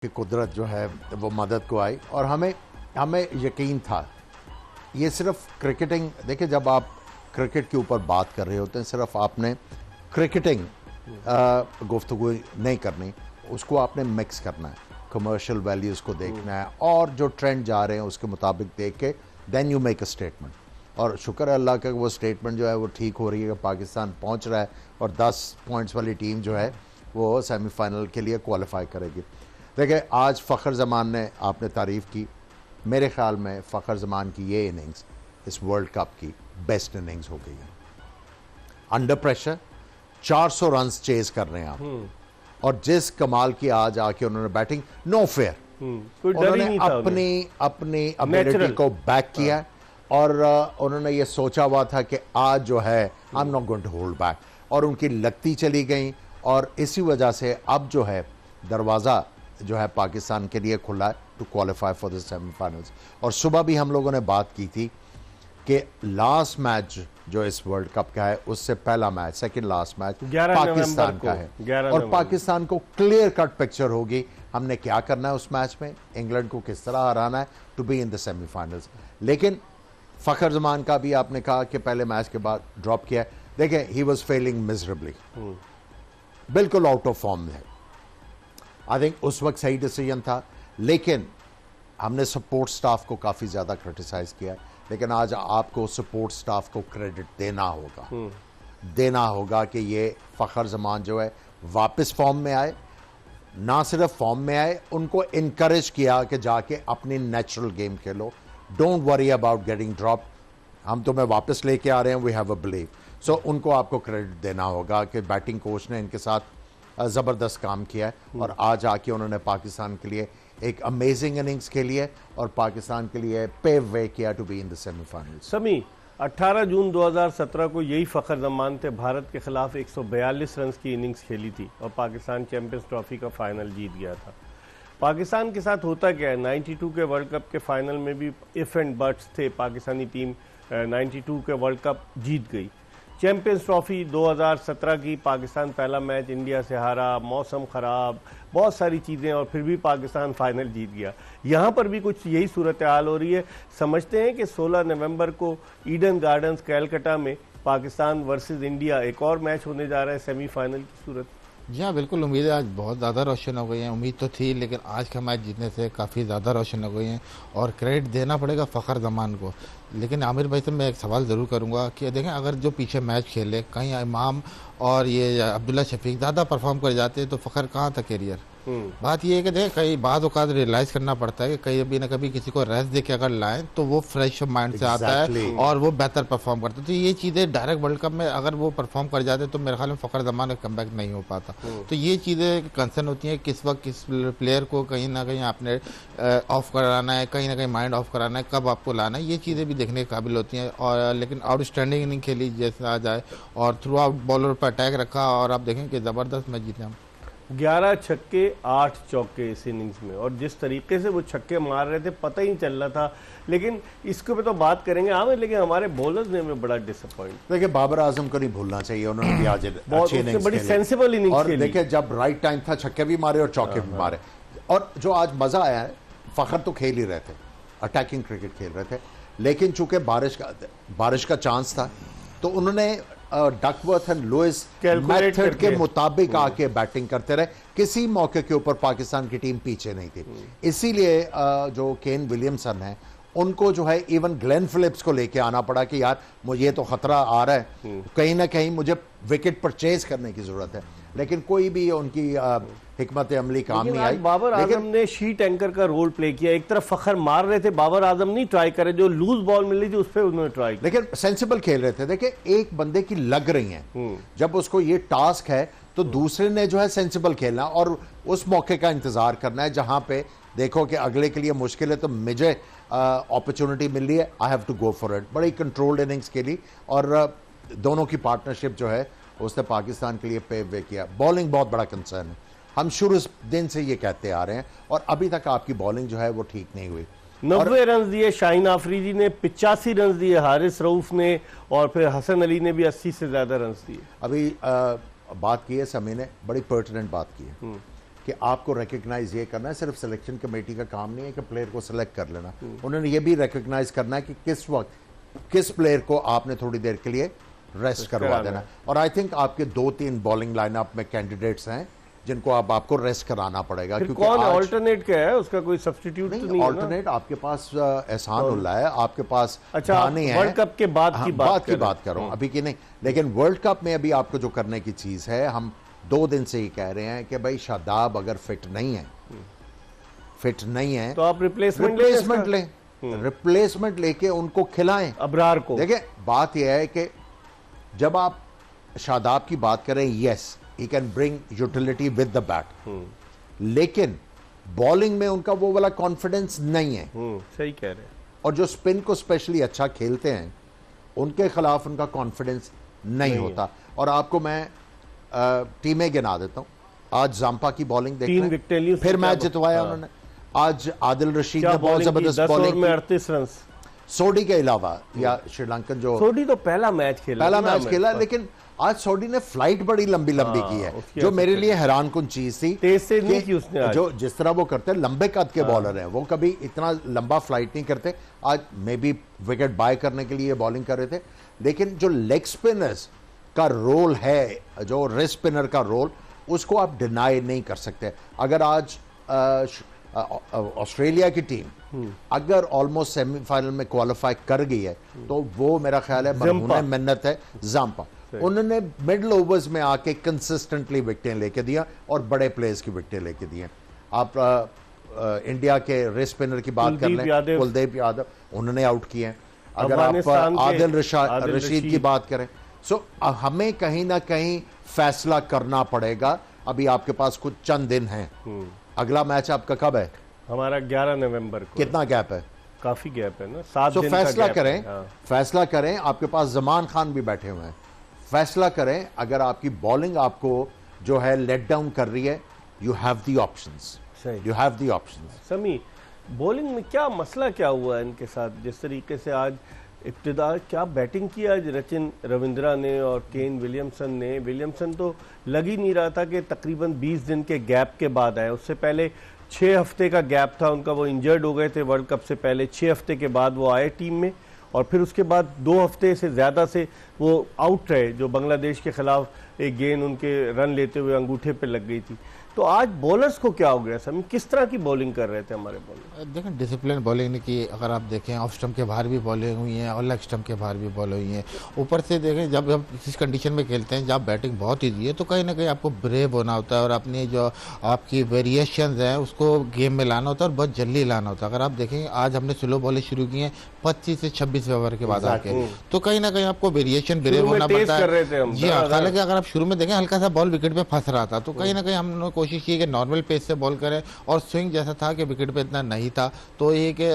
कि कुदरत जो है वो मदद को आई और हमें हमें यकीन था। ये सिर्फ क्रिकेटिंग, देखिए जब आप क्रिकेट के ऊपर बात कर रहे होते हैं सिर्फ आपने क्रिकेटिंग गुफ्तगू नहीं करनी, उसको आपने मिक्स करना है, कमर्शियल वैल्यूज़ को देखना है और जो ट्रेंड जा रहे हैं उसके मुताबिक देख के then you make a statement. और शुक्र है अल्लाह का वो स्टेटमेंट जो है वो ठीक हो रही है, पाकिस्तान पहुंच रहा है और 10 पॉइंट्स वाली टीम जो है वो सेमीफाइनल के लिए क्वालिफाई करेगी। देखिए आज फ़खर ज़मान ने आपने तारीफ़ की, मेरे ख़्याल में फ़खर ज़मान की ये इनिंग्स इस वर्ल्ड कप की बेस्ट इनिंग्स हो गई है। अंडर प्रेशर 400 रन्स चेज़ कर रहे हैं आप और जिस कमाल की आज आके उन्होंने बैटिंग, नो फेयर, उन्होंने अपनी एबिलिटी को बैक किया और उन्होंने ये सोचा हुआ था कि आज जो है I am not going to hold back, और उनकी लगती चली गई और इसी वजह से अब जो है दरवाज़ा जो है पाकिस्तान के लिए खुला है to qualify for the semifinals. और सुबह भी हम लोगों ने बात की थी कि लास्ट मैच जो इस वर्ल्ड कप का है उससे पहला match, second last match Pakistan का है और पाकिस्तान को क्लियर कट पिक्चर होगी हमने क्या करना है उस मैच में, इंग्लैंड को किस तरह हराना है to be in the semifinals. लेकिन फ़खर ज़मान का भी आपने कहा कि पहले मैच के बाद ड्रॉप किया, देखिए ही वाज फेलिंग मिजरेबली, बिल्कुल आउट ऑफ फॉर्म है। आई थिंक उस वक्त सही डिसीजन था, लेकिन हमने सपोर्ट स्टाफ को काफ़ी ज़्यादा क्रिटिसाइज़ किया, लेकिन आज आपको सपोर्ट स्टाफ को क्रेडिट देना होगा कि ये फ़खर ज़मान जो है वापस फॉर्म में आए, ना सिर्फ फॉर्म में आए, उनको इनकरेज किया कि जाके अपनी natural game Khelo, don't worry about getting drop, हम तुम्हें वापस लेके आ रहे हैं, वी हैव अ बिलीव। सो उनको आपको क्रेडिट देना होगा कि बैटिंग कोच ने इनके साथ ज़बरदस्त काम किया है और आज आके उन्होंने पाकिस्तान के लिए एक अमेजिंग इनिंग्स खेली है और पाकिस्तान के लिए पेव वे किया to be in the semifinals. Sami 18 जून 2017 को यही फ़खर ज़मान थे, भारत के खिलाफ 142 रन की इनिंग्स खेली थी और पाकिस्तान चैंपियंस ट्रॉफी का फाइनल जीत गया था। पाकिस्तान के साथ होता क्या है, 92 के वर्ल्ड कप के फाइनल में भी इफ एंड बट्स थे, पाकिस्तानी टीम 92 के वर्ल्ड कप जीत गई। चैंपियंस ट्रॉफी 2017 की पाकिस्तान पहला मैच इंडिया से हारा, मौसम ख़राब, बहुत सारी चीज़ें, और फिर भी पाकिस्तान फाइनल जीत गया। यहाँ पर भी कुछ यही सूरत हाल हो रही है। समझते हैं कि 16 नवंबर को ईडन गार्डन्स कैलकाटा में पाकिस्तान वर्सेस इंडिया एक और मैच होने जा रहा है सेमीफाइनल की सूरत। जी हाँ, बिल्कुल उम्मीदें आज बहुत ज़्यादा रोशन हो गई हैं। उम्मीद तो थी, लेकिन आज का मैच जीतने से काफ़ी ज़्यादा रोशन हो गई हैं और क्रेडिट देना पड़ेगा फ़खर ज़मान को। लेकिन आमिर भाई से मैं एक सवाल ज़रूर करूँगा कि देखें, अगर जो पीछे मैच खेले कहीं इमाम और ये अब्दुल्ला शफीक ज़्यादा परफॉर्म कर जाते तो फ़खर कहाँ था कैरियर। बात यह है कि देखें कई बाद औक़ात रियलाइज़ करना पड़ता है कि कभी ना कभी किसी को रेस्ट दे के अगर लाएं तो वो फ्रेश माइंड से आता है और वो बेहतर परफॉर्म करता है। तो ये चीज़ें डायरेक्ट वर्ल्ड कप में अगर वो परफॉर्म कर जाते तो मेरे ख्याल में फ़खर ज़मान का कमबैक नहीं हो पाता। तो ये चीज़ें कंसर्न होती हैं किस वक्त किस प्लेयर को कहीं ना कहीं आपने ऑफ कराना है, कहीं ना कहीं माइंड ऑफ कराना है, कब आपको लाना है, ये चीज़ें भी देखने के काबिल होती हैं। और लेकिन आउटस्टैंडिंग इनिंग खेली जैसे आ जाए और थ्रू आउट बॉलर पर अटैक रखा और आप देखें कि ज़बरदस्त मैच जीते हम। 11 छक्के 8 चौके इस इनिंग्स में, और जिस तरीके से वो छक्के मार रहे थे पता ही नहीं चल रहा था। लेकिन इसके पे तो बात करेंगे आमिर, लेकिन हमारे बॉलर्स ने हमें बड़ा डिसअपॉइंट। देखिए बाबर आजम को नहीं भूलना चाहिए, उन्होंने भी आज अच्छी इनिंग्स बड़ी सेंसिबल इनिंग्स और देखिए जब राइट टाइम था छक्के भी मारे और चौके भी मारे। और जो आज मजा आया है, फ़खर तो खेल ही रहे थे, अटैकिंग क्रिकेट खेल रहे थे, लेकिन चूंकि बारिश का चांस था तो उन्होंने डकवर्थ एंड लुइस मेथड के मुताबिक आके बैटिंग करते रहे। किसी मौके के ऊपर पाकिस्तान की टीम पीछे नहीं थी, इसीलिए जो केन विलियमसन है उनको जो है इवन ग्लेन फिलिप्स को लेके आना पड़ा कि यार मुझे ये तो खतरा आ रहा है, कहीं ना कहीं मुझे विकेट परचेज करने की जरूरत है, लेकिन कोई भी उनकी हिकमत अमली काम नहीं आई। बाबर आजम ने शीट एंकर का रोल प्ले किया, एक तरफ फ़खर मार रहे थे, बाबर आजम नहीं ट्राई करे, जो लूज बॉल मिल रही थी उस पर उन्होंने ट्राई किया, लेकिन सेंसिबल खेल रहे थे। देखिए एक बंदे की लग रही है, जब उसको ये टास्क है तो दूसरे ने जो है सेंसिबल खेलना और उस मौके का इंतजार करना है जहां पे देखो कि अगले के लिए मुश्किल है तो मुझे अपॉर्चुनिटी मिल रही है, I have to go for it. बड़ी कंट्रोल्ड इनिंग्स खेली और दोनों की पार्टनरशिप जो है उसने पाकिस्तान के लिए पेव वे किया। बॉलिंग बहुत बड़ा कंसर्न है, हम शुरू दिन से ये कहते आ रहे हैं और अभी तक आपकी बॉलिंग जो है वो ठीक नहीं हुई। 90 रन दिए शाहीन आफरीदी ने, 85 रन दिए हारिस रऊफ ने और फिर हसन अली ने भी 80 से ज्यादा रन दिए। अभी बात की है समी ने, बड़ी पर्टिनेंट बात की है कि आपको रिकग्नाइज ये करना है, सिर्फ सिलेक्शन कमेटी का काम नहीं है कि प्लेयर को सिलेक्ट कर लेना, उन्होंने ये भी रिकग्नाइज करना है कि किस वक्त किस प्लेयर को आपने थोड़ी देर के लिए रेस्ट करवा देना। और आई थिंक आपके 2-3 बॉलिंग लाइनअप में कैंडिडेट्स हैं जिनको आपको रेस्ट कराना पड़ेगा। क्योंकि कौन ऑल्टरनेट क्या है, उसका कोई सब्स्टिट्यूट तो नहीं है। ऑल्टरनेट आपके पास एहसान उल्लाह है, आपके पास अच्छा वर्ल्ड कप के बाद की बात कर रहा हूँ, अभी की नहीं। लेकिन वर्ल्ड कप में अभी आपको जो करने की चीज है, हम 2 दिन से ही कह रहे हैं कि भाई शादाब अगर फिट नहीं है तो आप रिप्लेसमेंट लें, रिप्लेसमेंट लेके उनको खिलाएं अबरार को। देखिए बात यह है कि जब आप शादाब की बात करें, yes he can bring utility with the bat, लेकिन बॉलिंग में उनका वो वाला कॉन्फिडेंस नहीं है। सही कह रहे हैं। और जो स्पिन को स्पेशली अच्छा खेलते हैं उनके खिलाफ उनका कॉन्फिडेंस नहीं होता। और आपको मैं टीमें गिना देता हूं। आज जाम्पा की बॉलिंग देखते फिर मैच जितवाया उन्होंने। आज आदिल रशीद ने बहुत जबरदस्त बॉलिंग में 38 रन सोडी के अलावा, या श्रीलंकन जो सोडी तो पहला मैच खेला, लेकिन आज सोडी ने फ्लाइट बड़ी लंबी की है, जो मेरे लिए हैरान कुन चीज थी। तेज से नहीं की उसने आज। जो जिस तरह वो करते हैं, लंबे कद के बॉलर हैं, वो कभी इतना लंबा फ्लाइट नहीं करते। आज मे बी विकेट बाय करने के लिए बॉलिंग कर रहे थे, लेकिन जो लेग स्पिनर्स का रोल है, जो रेस्ट स्पिनर का रोल, उसको आप डिनाई नहीं कर सकते। अगर आज ऑस्ट्रेलिया की टीम अगर ऑलमोस्ट सेमीफाइनल में क्वालिफाई कर गई है, तो वो मेरा ख्याल है मरहून मिन्नत है जाम्पा। उन्होंने मिडल ओवर्स में आके कंसिस्टेंटली विकेटें लेके दिया और बड़े प्लेयर्स की विकेटें लेके दी हैं। आप इंडिया के रेस्ट स्पिनर की बात कर लें, कुलदीप यादव, उन्होंने आउट किए हैं। अगर आप आदिल रशीद की बात करें, सो हमें कहीं ना कहीं फैसला करना पड़ेगा। अभी आपके पास कुछ चंद दिन हैं। अगला मैच आपका कब है? हमारा 11 नवंबर को। कितना गैप है? काफी गैप है ना, 7 दिन का फैसला गैप करें। है। फैसला करें। आपके पास जमान खान भी बैठे हुए हैं। फैसला करें। अगर आपकी बॉलिंग आपको जो है लेट डाउन कर रही है, you have the options, you have the options. समी, बॉलिंग में क्या मसला क्या हुआ है इनके साथ? जिस तरीके से आज इब्तिदा क्या बैटिंग की आज रचिन रविंद्रा ने और केन विलियमसन ने। विलियमसन तो लग ही नहीं रहा था कि तकरीबन 20 दिन के गैप के बाद आए। उससे पहले 6 हफ्ते का गैप था उनका, वो इंजर्ड हो गए थे वर्ल्ड कप से पहले। 6 हफ्ते के बाद वो आए टीम में, और फिर उसके बाद 2 हफ्ते से ज़्यादा से वो आउट रहे, जो बांग्लादेश के खिलाफ एक गेंद उनके रन लेते हुए अंगूठे पे लग गई थी। तो आज बॉलर्स को क्या हो गया समी? किस तरह की बॉलिंग कर रहे थे हमारे बॉलर? देखें, डिसिप्लिन बॉलिंग नहीं की। अगर आप देखें, ऑफ स्टंप के बाहर भी बॉलिंग हुई है और लेग स्टंप के बाहर भी बॉल हुई है। ऊपर से देखें, जब हम किस कंडीशन में खेलते हैं जहाँ बैटिंग बहुत ईजी है, तो कहीं ना कहीं आपको ब्रेव होना होता है और अपनी जो आपकी वेरिएशन हैं उसको गेम में लाना होता है और बहुत जल्दी लाना होता है। अगर आप देखें, आज हमने स्लो बॉलें शुरू की हैं 25 से 26 ओवर के बाद आके, तो कहीं ना कहीं आपको वेरिएशन ब्रेव होना पड़ता है। जी हाँ, हालांकि अगर आप शुरू में देखें, हल्का सा बॉल विकेट पे फंस रहा था, तो कहीं ना कहीं हमने कोशिश की कि नॉर्मल पेस से बॉल करें, और स्विंग जैसा था कि विकेट पे इतना नहीं था, तो ये कि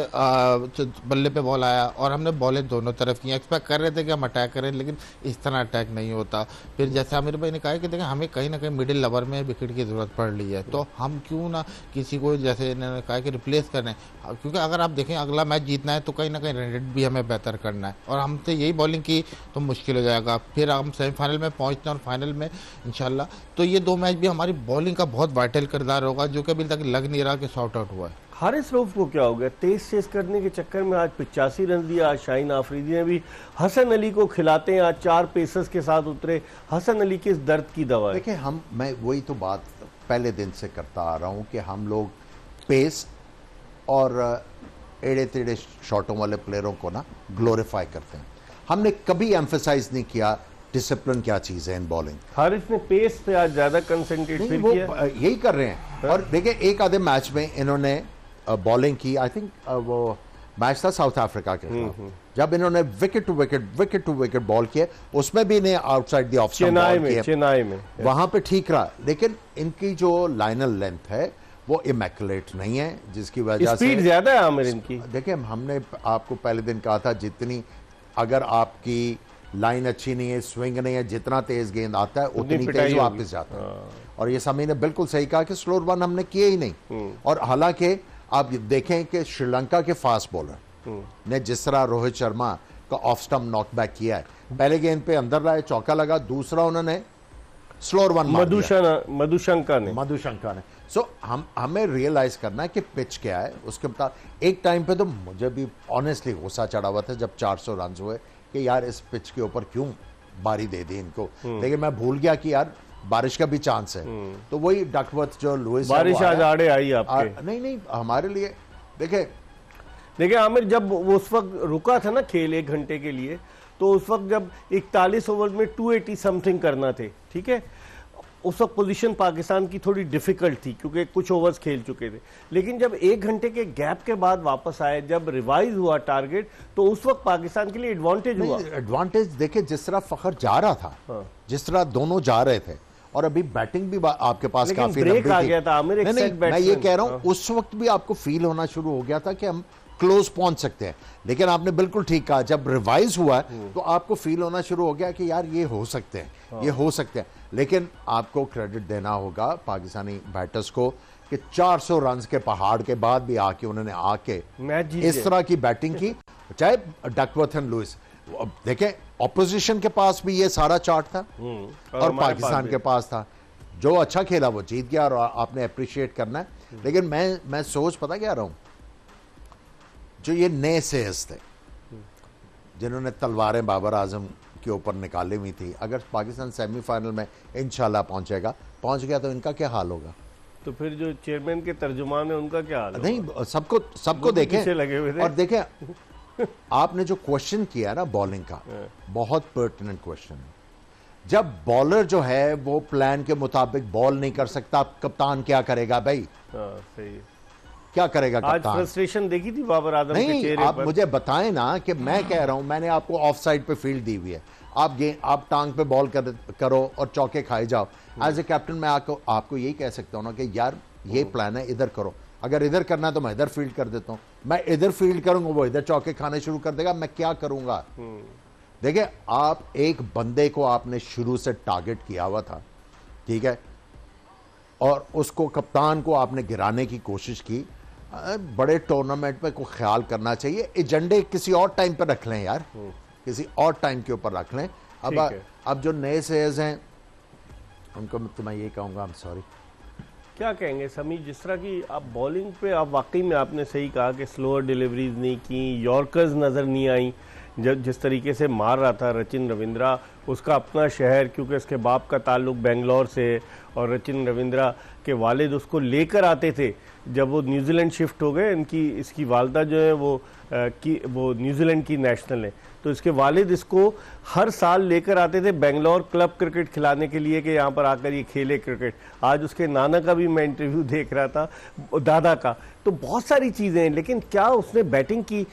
बल्ले पे बॉल आया और हमने बॉलें दोनों तरफ की। एक्सपेक्ट कर रहे थे कि हम अटैक करें, लेकिन इस तरह अटैक नहीं होता। फिर जैसे आमिर भाई ने कहा कि देखें, हमें कहीं ना कहीं मिडिल ओवर में विकेट की जरूरत पड़ रही है, तो हम क्यों ना किसी को, जैसे इन्होंने कहा कि रिप्लेस करें, क्योंकि अगर आप देखें अगला मैच जीतना है तो कहीं ना कहीं रन रेट भी हमें बेहतर करना है, और हमसे यही बॉलिंग की तो मुश्किल हो जाएगा। फिर हम सेमीफाइनल में पहुंचते हैं और फाइनल में इंशाल्लाह, तो ये 2 मैच भी हमारी बॉलिंग का बहुत वाइटल किरदार होगा, जो कि अभी तक लग नहीं रहा कि सॉर्ट आउट हुआ है। हारिस रऊफ को क्या हो गया? तेज करने के चक्कर में आज 85 रन दिया। आज शाहीन आफरीदी ने भी हसन अली को खिलाते हैं, आज 4 पेसर्स के साथ उतरे। हसन अली किस दर्द की दवा है? देखिए, मैं वही तो बात पहले दिन से करता आ रहा हूं कि हम लोग पेस और एड़े टेढ़े शॉटों वाले प्लेयरों को ना ग्लोरीफाई करते हैं। हमने कभी एम्फेसाइज नहीं किया डिसिप्लिन क्या चीज है इन बॉलिंग। हारिस ने पेस पे आज ज्यादा कंसंट्रेट किया, यही कर रहे हैं। और देखिए, एक आधे मैच में इन्होंने बॉलिंग की, आई थिंक वो मैच था साउथ अफ्रीका के खिलाफ, जब इन्होंने विकेट टू विकेट बॉल किया, उसमें भी इन्हें outside the off stump Chennai में वहां पे ठीक रहा। लेकिन इनकी जो लाइनल लेंथ है वो इमैकुलेट नहीं है, जिसकी वजह से स्पीड ज्यादा है आमिर इनकी। देखिए, हमने आपको पहले दिन कहा था, जितनी अगर आपकी लाइन अच्छी नहीं है, स्विंग नहीं है, जितना तेज गेंद आता है उतनी तेज वापस जाता है। और ये समी ने बिल्कुल सही कहा कि स्लोर वन हमने किए ही नहीं। और हालांकि आप देखें कि श्रीलंका के फास्ट बॉलर ने जिस तरह रोहित शर्मा का ऑफ स्टंप नॉकबैक किया है, पहले गेंद पे अंदर लाए, चौका लगा, दूसरा उन्होंने स्लोअर वन मधुशंका ने। सो हमें रियलाइज करना है कि पिच क्या है उसके मुताबिक। एक टाइम पे तो मुझे भी ऑनेस्टली गुस्सा चढ़ा हुआ था जब 400 रन हुए कि यार इस पिच के ऊपर क्यों बारी दे दी इनको, लेकिन मैं भूल गया कि यार बारिश का भी चांस है। तो वही डकवर्थ जो लुइस, बारिश आज आड़े आई आपके? नहीं हमारे लिए देखिए आमिर, जब उस वक्त रुका था ना खेल 1 घंटे के लिए, तो उस वक्त जब 41 ओवर में 280 समथिंग करना थे, ठीक है, उस वक्त पोजीशन पाकिस्तान की थोड़ी डिफिकल्ट थी क्योंकि कुछ ओवर्स खेल चुके थे। लेकिन जब 1 घंटे के गैप के बाद वापस आए, जब रिवाइज हुआ टारगेट, तो उस वक्त पाकिस्तान के लिए एडवांटेज हुआ। एडवांटेज देखिए, जिस तरह फखर जा रहा था, हाँ। जिस तरह दोनों जा रहे थे, और अभी बैटिंग भी आपके पास काफी ब्रेक आ गया था। मैं ये कह रहा हूं, उस वक्त भी आपको फील होना शुरू हो गया था कि हम क्लोज पहुंच सकते हैं। लेकिन आपने बिल्कुल ठीक कहा, जब रिवाइज हुआ तो आपको फील होना शुरू हो गया कि यार ये हो सकते हैं, ये हो सकते हैं। लेकिन आपको क्रेडिट देना होगा पाकिस्तानी बैटर्स को कि 400 रन के पहाड़ के बाद भी आके उन्होंने आके इस तरह की बैटिंग की, चाहे डकवर्थ एंड लुइस। देखें, ऑपोजिशन के पास भी ये सारा चार्ट था और पाकिस्तान के पास था। जो अच्छा खेला वो जीत गया और आपने अप्रिशिएट करना है। लेकिन मैं सोच पता क्या रहा हूं, जो ये नए सेहस थे जिन्होंने तलवारें बाबर आजम के ऊपर निकाली हुई थी, अगर पाकिस्तान सेमीफाइनल में इंशाल्लाह पहुंच गया तो इनका क्या हाल होगा? तो फिर जो चेयरमैन के तर्जुमान है उनका क्या हाल होगा? नहीं, सबको देखें लगे हुए थे। और देखें आपने जो क्वेश्चन किया ना बॉलिंग का, बहुत पर्टिनेंट क्वेश्चन है। जब बॉलर जो है वो प्लान के मुताबिक बॉल नहीं कर सकता, कप्तान क्या करेगा भाई? सही है। क्या करेगा कप्तान? आज फ्रस्ट्रेशन देखी थी बाबर आजम के चेहरे आप पर। मुझे बताएं ना कि मैं कह रहा हूं, मैंने आपको ऑफ साइड पे फील्ड दी हुई है, आप टांग पे बॉल करो और चौके खाए जाओ। एज ए कैप्टन मैं आपको यही कह सकता हूं ना कि यार ये प्लान है, इधर करो। अगर इधर करना है तो मैं इधर फील्ड कर देता हूं, मैं इधर फील्ड करूंगा, वो इधर चौके खाने शुरू कर देगा, मैं क्या करूंगा? देखिए, आप एक बंदे को आपने शुरू से टारगेट किया हुआ था, ठीक है, और उसको कप्तान को आपने गिराने की कोशिश की। बड़े टूर्नामेंट में कोई ख्याल करना चाहिए, एजेंडे किसी और टाइम पर रख लें यार, किसी और टाइम के ऊपर रख लें। अब जो नए सेज हैं उनको तो मैं ये कहूंगा, आई एम सॉरी। क्या कहेंगे समी, जिस तरह की आप बॉलिंग पे, आप वाकई में आपने सही कहा कि स्लोअर डिलीवरीज नहीं की, यॉर्कर्स नज़र नहीं आई। जब जिस तरीके से मार रहा था रचिन रविंद्रा, उसका अपना शहर, क्योंकि उसके बाप का ताल्लुक बेंगलोर से, और रचिन रविंद्रा के वालिद उसको लेकर आते थे। जब वो न्यूजीलैंड शिफ्ट हो गए, इसकी वालदा जो है वो न्यूजीलैंड की नेशनल है, तो इसके वालिद इसको हर साल लेकर आते थे बेंगलोर क्लब क्रिकेट खिलाने के लिए कि यहाँ पर आकर ये खेले क्रिकेट। आज उसके नाना का भी मैं इंटरव्यू देख रहा था, दादा का। तो बहुत सारी चीज़ें हैं, लेकिन क्या उसने बैटिंग की?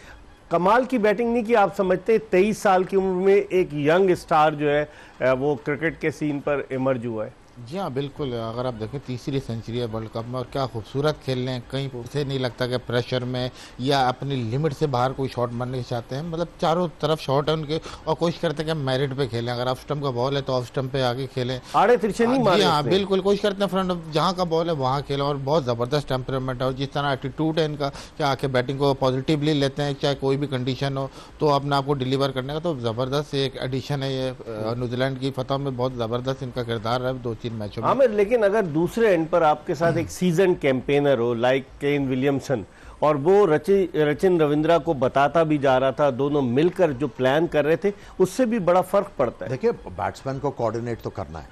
कमाल की बैटिंग नहीं की। आप समझते 23 साल की उम्र में एक यंग स्टार जो है वो क्रिकेट के सीन पर इमर्ज हुआ है। जी हाँ, बिल्कुल। अगर आप देखें, तीसरी सेंचुरी है वर्ल्ड कप में, और क्या खूबसूरत खेल रहे हैं। कहीं से नहीं लगता कि प्रेशर में या अपनी लिमिट से बाहर कोई शॉट मारने चाहते हैं। मतलब चारों तरफ शॉट है उनके, और कोशिश करते हैं कि मेरिट पे खेलें। अगर ऑफ स्टंप का बॉल है तो ऑफ स्टंप पे आगे खेलें, आड़े तिरछे नहीं मारे। हाँ, बिल्कुल कोशिश करते हैं फ्रंट, जहाँ का बॉल है वहाँ खेलें। और बहुत ज़बरदस्त टेम्परामेंट है, और जिस तरह एटीट्यूड है इनका, क्या आके बैटिंग को पॉजिटिवली लेते हैं, चाहे कोई भी कंडीशन हो, तो अपने आप को डिलीवर करने का तो ज़बरदस्त एक एडिशन है ये। न्यूजीलैंड की फतह में बहुत ज़बरदस्त इनका किरदार है 2-3 मैचों में। लेकिन अगर दूसरे एंड पर आपके साथ एक सीजन कैंपेनर हो लाइक केन विलियमसन, और वो रचिन रविंद्रा को बताता भी जा रहा था, दोनों मिलकर जो प्लान कर रहे थे, उससे भी बड़ा फर्क पड़ता है। देखिए, बैट्समैन को कोऑर्डिनेट तो करना है,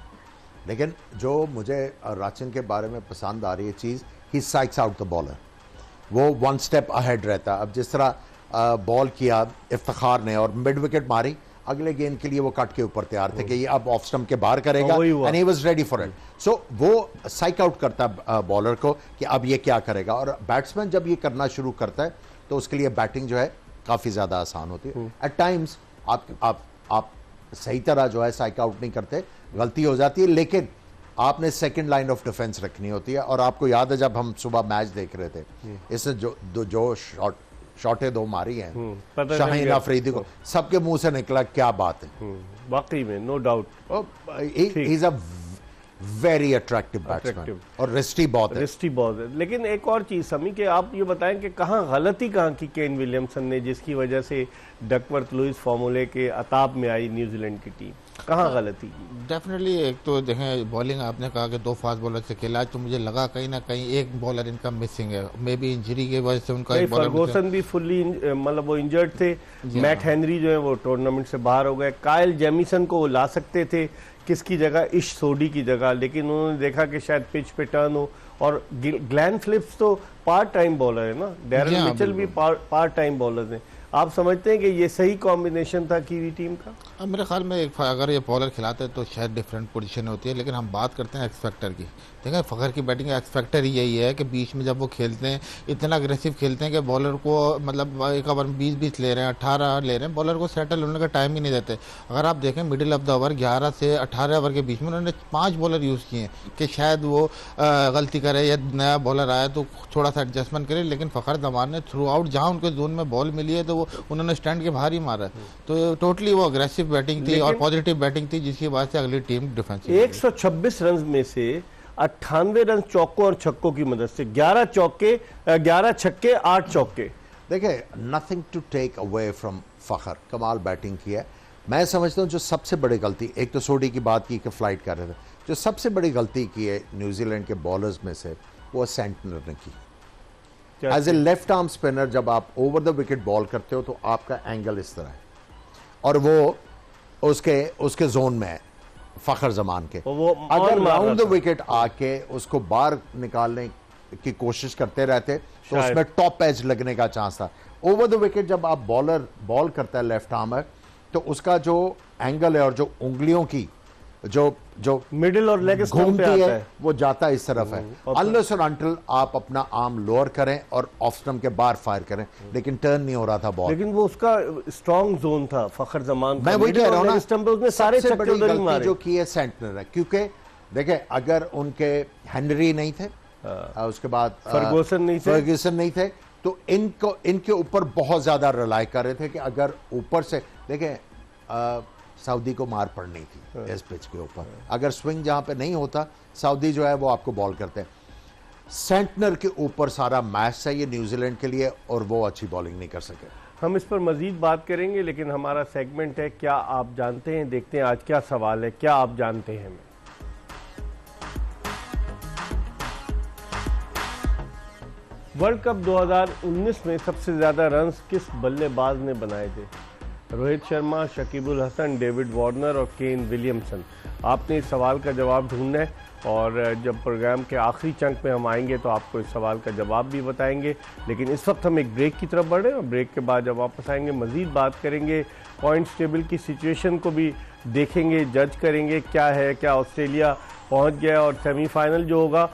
लेकिन जो मुझे रचिन के बारे में पसंद आ रही है चीज़, ही साइक्स आउट द बॉलर। वो 1 स्टेप अहेड रहता है। अब जिस तरह बॉल किया इफ्तिखार ने और मिड विकेट मारी, अगले गेंद के लिए वो कट के ऊपर तैयार थे कि ये अब ऑफ स्टंप के बाहर करेगा, and he was ready for it. So वो साइक आउट करता है बॉलर को कि अब ये क्या करेगा। और बैट्समैन जब ये करना शुरू करता है तो उसके लिए बैटिंग जो है काफ़ी ज़्यादा आसान होती है। एट टाइम्स आप सही तरह जो है साइक आउट नहीं करते, गलती हो जाती है, लेकिन आपने सेकंड लाइन ऑफ डिफेंस रखनी होती है। और आपको याद है जब हम सुबह मैच देख रहे थे, इससे जो शॉटे 2 मारी हैं शाहीन अफरीदी को, सबके मुंह से निकला क्या बात है। वाकई में no doubt he is a very attractive batsman, और रिस्टी बहुत है। लेकिन एक और चीज समी के, आप ये बताएं कि गलती कहाँ की केन विलियमसन ने, जिसकी वजह से डकवर्थ लुइस फार्मूले के अताब में आई न्यूजीलैंड की टीम? कहाँ गलती? डेफिनेटली एक तो देखें बॉलिंग आपने कहा कि 2 फास्ट बॉलर से खेला, तो मुझे लगा कहीं ना कहीं एक बॉलर इनका मिसिंग है, मे बी इंजरी की वजह से उनका एक बॉलर फर्गूसन भी फुल्ली मतलब वो इंजर्ड थे, मैट हेनरी जो है वो टूर्नामेंट से बाहर हो गए, काइल जेमिसन को वो ला सकते थे किसकी जगह, इश सोडी की जगह, लेकिन उन्होंने देखा कि शायद पिच पे टर्न हो, और ग्लेन फिलिप्स तो पार्ट टाइम बॉलर है ना, डैरन मिचेल भी पार्ट टाइम बॉलर हैं। आप समझते हैं कि ये सही कॉम्बिनेशन था कीवी टीम का? अब मेरे ख्याल में अगर ये बॉलर खिलाते हैं तो शायद डिफरेंट पोजीशन होती है, लेकिन हम बात करते हैं एक्स फैक्टर की। देखिए फ़खर की बैटिंग का एक्स फैक्टर ही यही है कि बीच में जब वो खेलते हैं इतना अग्रेसिव खेलते हैं कि बॉलर को मतलब एक ओवर में 20-20 ले रहे हैं, 18 ले रहे हैं, बॉलर को सेटल होने का टाइम ही नहीं देते। अगर आप देखें मिडिल ऑफ द ओवर 11 से 18 ओवर के बीच में उन्होंने 5 बॉलर यूज़ किए हैं कि शायद वो गलती करे या नया बॉलर आया तो थोड़ा सा एडजस्टमेंट करे, लेकिन फ़खर जमान ने थ्रू आउट जहाँ उनके जोन में बॉल मिली है तो वो उन्होंने स्टैंड के बाहर ही मारा है। तो टोटली वो अग्रेसिव बैटिंग थी और पॉजिटिव बैटिंग थी, जिसकी वजह से अगली टीम डिफेंसिव। 126 रन में से 98 रन चौकों और छक्कों की मदद से, 11 छक्के 8 चौके। देखिए nothing to take away from Fakhar, कमाल बैटिंग की है। मैं समझता हूँ जो सबसे बड़ी गलती, एक तो सोडी की बात की कि फ्लाइट कर रहे थे, जो सबसे बड़ी गलती की है न्यूजीलैंड के बॉलर्स में से वो सेंटनर ने की। As a left arm spinner जब आप ओवर द विकेट बॉल करते हो तो आपका एंगल इस तरह है और वो उसके जोन में है फ़खर जमान के, अगर राउंड द विकेट आके उसको बाहर निकालने की कोशिश करते रहते तो उसमें टॉप एज लगने का चांस था। ओवर द विकेट जब आप बॉल करता है लेफ्ट आर्मर तो उसका जो एंगल है और जो उंगलियों की जो मिडिल और लेग घूमती है वो जाता इस तरफ है, अनलेस और अनटिल आप अपना आर्म लोअर करें और ऑफ स्टंप के बाहर फायर करें, लेकिन टर्न नहीं हो रहा था बॉल। लेकिन वो उसका स्ट्रॉन्ग जोन था फ़खर जमान, मैं वही कह रहा हूं ना, उसने सारे छक्के उधर ही मारे। जो की है सेंटनर है, क्योंकि देखिए अगर उनके हेनरी नहीं थे, उसके बाद फर्गूसन नहीं थे तो इनके ऊपर बहुत ज्यादा रिलाई कर रहे थे कि अगर ऊपर से देखें सऊदी को मार पड़नी थी इस पिच के ऊपर, अगर स्विंग जहां पे नहीं होता सऊदी जो है वो आपको बॉल करते हैं। सेंटनर के ऊपर सारा मैच है ये न्यूजीलैंड के लिए और वो अच्छी बॉलिंग नहीं कर सके। हम इस पर मजीद बात करेंगे, लेकिन हमारा सेगमेंट है क्या आप जानते हैं। देखते हैं आज क्या सवाल है, क्या आप जानते हैं। वर्ल्ड कप 2019 में सबसे ज्यादा रन्स किस बल्लेबाज ने बनाए थे? रोहित शर्मा, शकीबुल हसन, डेविड वार्नर और केन विलियमसन। आपने इस सवाल का जवाब ढूंढना है और जब प्रोग्राम के आखिरी चंक में हम आएंगे तो आपको इस सवाल का जवाब भी बताएंगे। लेकिन इस वक्त हम एक ब्रेक की तरफ बढ़ रहे हैं और ब्रेक के बाद जब वापस आएंगे मज़ीद बात करेंगे, पॉइंट्स टेबल की सिचुएशन को भी देखेंगे, जज करेंगे क्या है, क्या ऑस्ट्रेलिया पहुंच गया और सेमीफाइनल जो होगा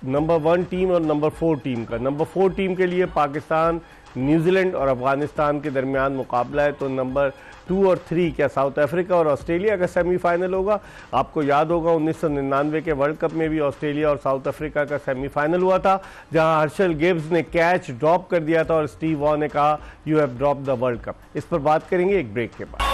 नंबर 1 टीम और नंबर 4 टीम का। नंबर 4 टीम के लिए पाकिस्तान, न्यूजीलैंड और अफगानिस्तान के दरमियान मुकाबला है, तो नंबर 2 और 3 क्या साउथ अफ्रीका और ऑस्ट्रेलिया का सेमीफाइनल होगा। आपको याद होगा 1999 के वर्ल्ड कप में भी ऑस्ट्रेलिया और साउथ अफ्रीका का सेमीफाइनल हुआ था, जहां हर्षल गिब्स ने कैच ड्रॉप कर दिया था और स्टीव वॉ ने कहा you have drop the world cup. इस पर बात करेंगे एक ब्रेक के बाद।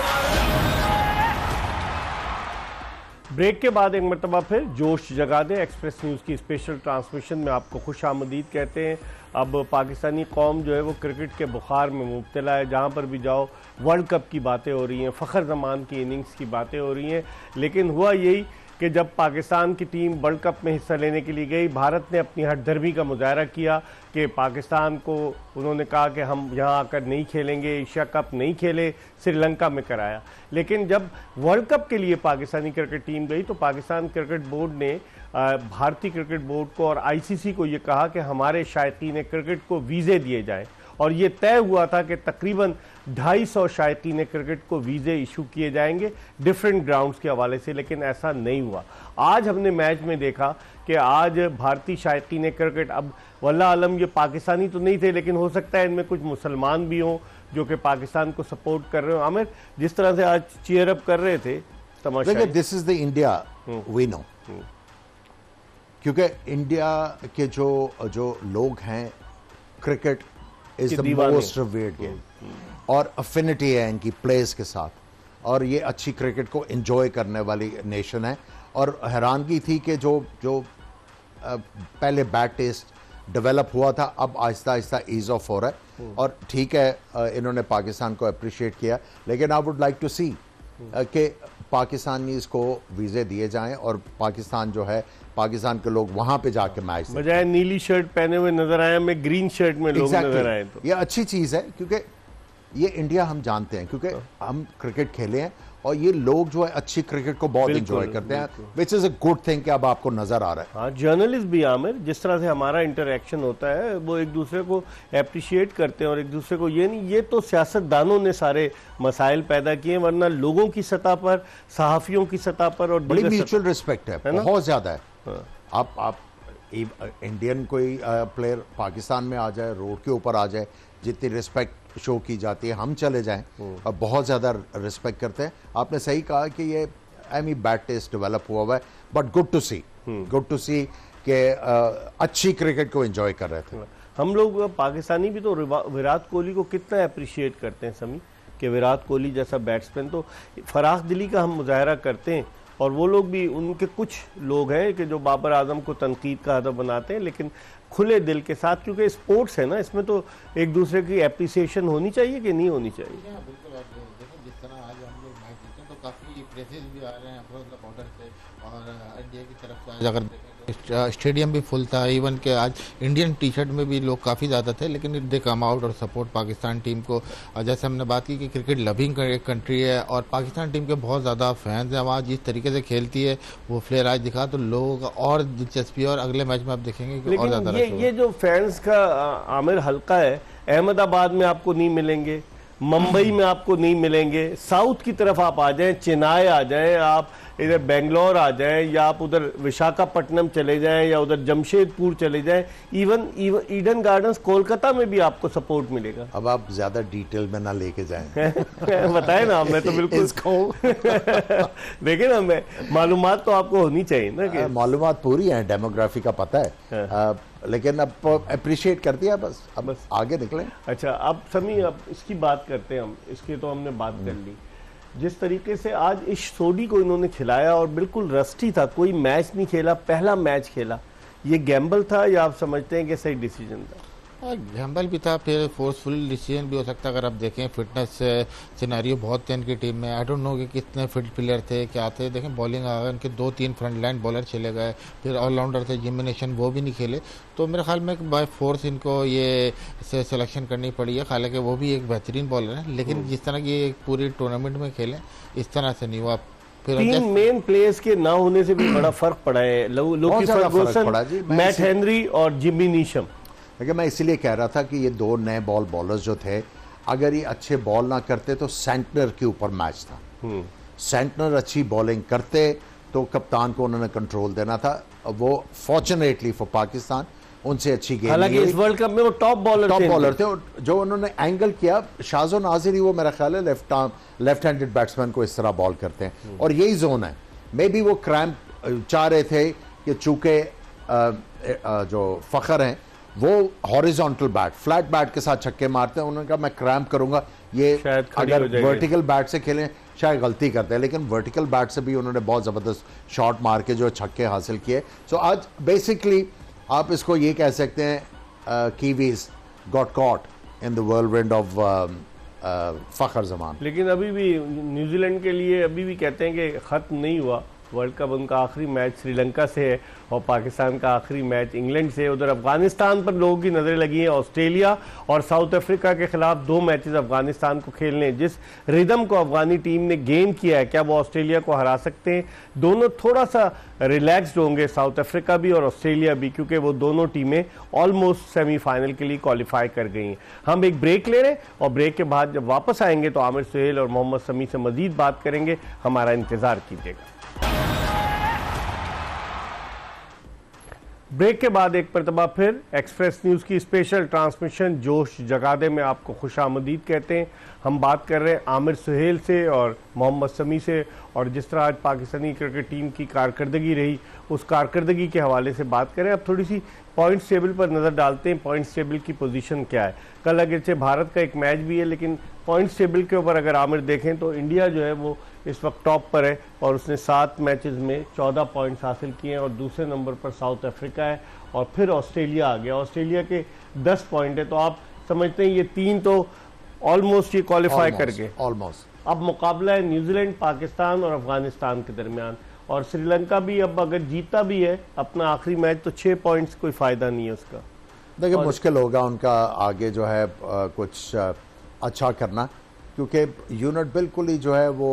ब्रेक के बाद एक मरतबा फिर जोश जगा दे एक्सप्रेस न्यूज़ की स्पेशल ट्रांसमिशन में आपको खुश आमदीद कहते हैं। अब पाकिस्तानी कौम जो है वो क्रिकेट के बुखार में मुब्तला है, जहाँ पर भी जाओ वर्ल्ड कप की बातें हो रही हैं, फ़खर जमान की इनिंग्स की बातें हो रही हैं। लेकिन हुआ यही कि जब पाकिस्तान की टीम वर्ल्ड कप में हिस्सा लेने के लिए गई, भारत ने अपनी हठधर्मी का मुजाहरा किया कि पाकिस्तान को उन्होंने कहा कि हम यहाँ आकर नहीं खेलेंगे, एशिया कप नहीं खेले, श्रीलंका में कराया। लेकिन जब वर्ल्ड कप के लिए पाकिस्तानी क्रिकेट टीम गई तो पाकिस्तान क्रिकेट बोर्ड ने भारतीय क्रिकेट बोर्ड को और आईसीसी को ये कहा कि हमारे शायकीन क्रिकेट को वीज़े दिए जाएँ, और ये तय हुआ था कि तकरीबन 250 शायकीन क्रिकेट को वीज़े इशू किए जाएंगे डिफरेंट ग्राउंड्स के हवाले से, लेकिन ऐसा नहीं हुआ। आज हमने मैच में देखा कि आज भारतीय शायकीन क्रिकेट, अब वल्लाह आलम ये पाकिस्तानी तो नहीं थे, लेकिन हो सकता है इनमें कुछ मुसलमान भी हों जो कि पाकिस्तान को सपोर्ट कर रहे हो। आमिर, जिस तरह से आज चीयर अप कर रहे थे तमाशा, this is the India we know, क्योंकि इंडिया के जो लोग हैं, cricket is the most revered game और अफिनिटी है इनकी प्लेयर्स के साथ, और ये अच्छी क्रिकेट को एंजॉय करने वाली नेशन है। और हैरानगी थी कि जो पहले बैड टेस्ट डेवलप हुआ था अब आहिस्ता आहिस्ता ईज ऑफ हो रहा है, और ठीक है इन्होंने पाकिस्तान को अप्रिशिएट किया, लेकिन आई वुड लाइक टू सी कि पाकिस्तानीज़ को वीज़े दिए जाएं और पाकिस्तान जो है, पाकिस्तान के लोग वहाँ पे जाके मैच देखें। बजाय नीली शर्ट पहने हुए नजर आए, हमें ग्रीन शर्ट में लोग नजर आए। तो ये अच्छी चीज़ है, क्योंकि ये इंडिया हम जानते हैं, क्योंकि हम क्रिकेट खेले हैं और ये लोग जो है अच्छी क्रिकेट को बहुत एंजॉय करते हैं, which is a good thing कि अब आपको नज़र आ रहा है। हाँ, जर्नलिस्ट भी आमिर, जिस तरह से हमारा इंटरेक्शन होता है वो एक दूसरे को अप्रिशिएट करते हैं और एक दूसरे को, ये नहीं, ये तो सियासतदानों ने सारे मसाइल पैदा किए, वरना लोगों की सतह पर, सहाफ़ियों की सतह पर और बड़ी म्यूचुअल रिस्पेक्ट है, बहुत ज़्यादा है। आप इंडियन कोई प्लेयर पाकिस्तान में आ जाए, रोड के ऊपर आ जाए, जितनी रिस्पेक्ट शो की जाती है, हम चले जाएं और बहुत ज़्यादा रिस्पेक्ट करते हैं। आपने सही कहा कि ये बैड टेस्ट डेवलप हुआ है, बट गुड टू सी कि अच्छी क्रिकेट को एंजॉय कर रहे थे। हम लोग पाकिस्तानी भी तो विराट कोहली को कितना अप्रिशिएट करते हैं समी, कि विराट कोहली जैसा बैट्समैन, तो फराख दिली का हम मुजाहरा करते हैं। और वो लोग भी, उनके कुछ लोग हैं कि जो बाबर आजम को तनकीद का हदफ बनाते हैं, लेकिन खुले दिल के साथ, क्योंकि स्पोर्ट्स है ना, इसमें तो एक दूसरे की एप्रिसिएशन होनी चाहिए कि नहीं होनी चाहिए। बिल्कुल, आप देखें जिस तरह आज हम लोग मैच जीते हैं तो काफ़ी प्रेसेस भी आ रहे हैं अक्रॉस द बॉर्डर से, और इंडिया की तरफ से आज अगर देखें तो स्टेडियम भी फुल था, इवन के आज इंडियन टी शर्ट में भी लोग काफ़ी ज़्यादा थे, लेकिन दे कम आउट और सपोर्ट पाकिस्तान टीम को। जैसे हमने बात की कि क्रिकेट लविंग एक कंट्री है और पाकिस्तान टीम के बहुत ज़्यादा फैंस हैं, वहाँ जिस तरीके से खेलती है वो फ्लेयर आज दिखा तो लोगों का और दिलचस्पी, और अगले मैच में आप देखेंगे कि और ज़्यादा ये जो फैंस का आमिर हल्का है, अहमदाबाद में आपको नहीं मिलेंगे, मुंबई में आपको नहीं मिलेंगे, साउथ की तरफ आप आ जाएं, चेन्नई आ जाएं, आप इधर बेंगलोर आ जाएं, या आप उधर विशाखापट्टनम चले जाएं, या उधर जमशेदपुर चले जाएं, इवन ईडन गार्डन्स कोलकाता में भी आपको सपोर्ट मिलेगा। अब आप ज्यादा डिटेल में ना लेके जाएं। बताए ना, मैं तो बिल्कुल देखिए ना, मैं मालूमात तो आपको होनी चाहिए ना, कि मालूमात पूरी है, डेमोग्राफी का पता है, लेकिन अब अप्रिशिएट कर दिया, बस आगे निकले। अच्छा, अब समी, अब इसकी बात करते हैं हम, इसकी तो हमने बात कर ली। जिस तरीके से आज इस सोडी को इन्होंने खिलाया और बिल्कुल रस्टी था, कोई मैच नहीं खेला, पहला मैच खेला, ये गैम्बल था या आप समझते हैं कि सही डिसीजन था? गैम्बल भी था, फिर फोर्सफुल डिसीजन भी हो सकता है। अगर आप देखें फिटनेस सिनेरियो बहुत थे इनकी टीम में, आई डोंट नो कि कितने फिट प्लेयर थे, क्या थे। देखें बॉलिंग आ गए, इनके 2-3 फ्रंट लाइन बॉलर चले गए, फिर ऑलराउंडर थे जिमी नेशन, वो भी नहीं खेले। तो मेरे ख्याल में बाय फोर्स इनको ये सिलेक्शन करनी पड़ी है। हालांकि वो भी एक बेहतरीन बॉलर है, लेकिन जिस तरह की पूरी टूर्नामेंट में खेले इस तरह से नहीं हुआ। तीन मेन प्लेयर्स के ना होने से भी बड़ा फर्क पड़ा है, लुकी फर्गूसन, मैट हेनरी और जिमी नीशम। लेकिन मैं इसीलिए कह रहा था कि ये दो नए बॉलर्स जो थे, अगर ये अच्छे बॉल ना करते तो सेंटनर के ऊपर मैच था। सेंटनर अच्छी बॉलिंग करते तो कप्तान को उन्होंने कंट्रोल देना था। वो फॉर्चुनेटली फॉर पाकिस्तान उनसे अच्छी गेम, हालांकि इस वर्ल्ड कप में वो टॉप बॉलर थे। और जो उन्होंने एंगल किया, शाज़ो नाजिर ही वो मेरा ख्याल है लेफ्ट हैंडेड बैट्समैन को इस तरह बॉल करते हैं, और यही जोन है। मे बी वो क्रैम्प चाह रहे थे कि चूंकि जो फ़खर हैं वो हॉरिजॉन्टल बैट, फ्लैट बैट के साथ छक्के मारते हैं, उन्होंने कहा मैं क्रैम्प करूंगा, ये अगर वर्टिकल बैट से खेलें शायद गलती करते हैं, लेकिन वर्टिकल बैट से भी उन्होंने बहुत ज़बरदस्त शॉट मार के जो छक्के हासिल किए। सो आज बेसिकली आप इसको ये कह सकते हैं, Kiwis got caught in the whirlwind of Fakhar Zaman. लेकिन अभी भी न्यूजीलैंड के लिए अभी भी कहते हैं कि ख़त्म नहीं हुआ वर्ल्ड कप। उनका आखिरी मैच श्रीलंका से है और पाकिस्तान का आखिरी मैच इंग्लैंड से। उधर अफगानिस्तान पर लोगों की नज़रें लगी हैं। ऑस्ट्रेलिया और साउथ अफ्रीका के खिलाफ 2 मैचेस अफगानिस्तान को खेलने हैं। जिस रिदम को अफगानी टीम ने गेन किया है, क्या वो ऑस्ट्रेलिया को हरा सकते हैं? दोनों थोड़ा सा रिलैक्सड होंगे, साउथ अफ्रीका भी और ऑस्ट्रेलिया भी, क्योंकि वो दोनों टीमें ऑलमोस्ट सेमीफाइनल के लिए क्वालिफाई कर गई हैं। हम एक ब्रेक ले रहे हैं और ब्रेक के बाद जब वापस आएंगे तो आमिर सुहेल और मोहम्मद समी से मजीद बात करेंगे। हमारा इंतज़ार कीजिएगा। ब्रेक के बाद एक मरतबा फिर एक्सप्रेस न्यूज़ की स्पेशल ट्रांसमिशन जोश जगा दे में आपको खुशामदीद कहते हैं। हम बात कर रहे हैं आमिर सुहेल से और मोहम्मद समी से, और जिस तरह आज पाकिस्तानी क्रिकेट टीम की कारकर्दगी रही उस कारकर्दगी के हवाले से बात करें। अब थोड़ी सी पॉइंट्स टेबल पर नज़र डालते हैं, पॉइंट्स टेबल की पोजीशन क्या है। कल अगरचे भारत का एक मैच भी है, लेकिन पॉइंट्स टेबल के ऊपर अगर आमिर देखें तो इंडिया जो है वो इस वक्त टॉप पर है और उसने 7 मैचेस में 14 पॉइंट्स हासिल किए हैं, और दूसरे नंबर पर साउथ अफ्रीका है और फिर ऑस्ट्रेलिया आ गया। ऑस्ट्रेलिया के 10 पॉइंट है, तो आप समझते हैं ये 3 तो ऑलमोस्ट ये क्वालिफाई कर गए। ऑलमोस्ट अब मुकाबला है न्यूजीलैंड, पाकिस्तान और अफगानिस्तान के दरमियान, और श्रीलंका भी अब अगर जीता भी है अपना आखिरी मैच तो 6 पॉइंट्स कोई फायदा नहीं है उसका। देखिए मुश्किल होगा उनका आगे जो है कुछ अच्छा करना, क्योंकि यूनिट बिल्कुल ही जो है वो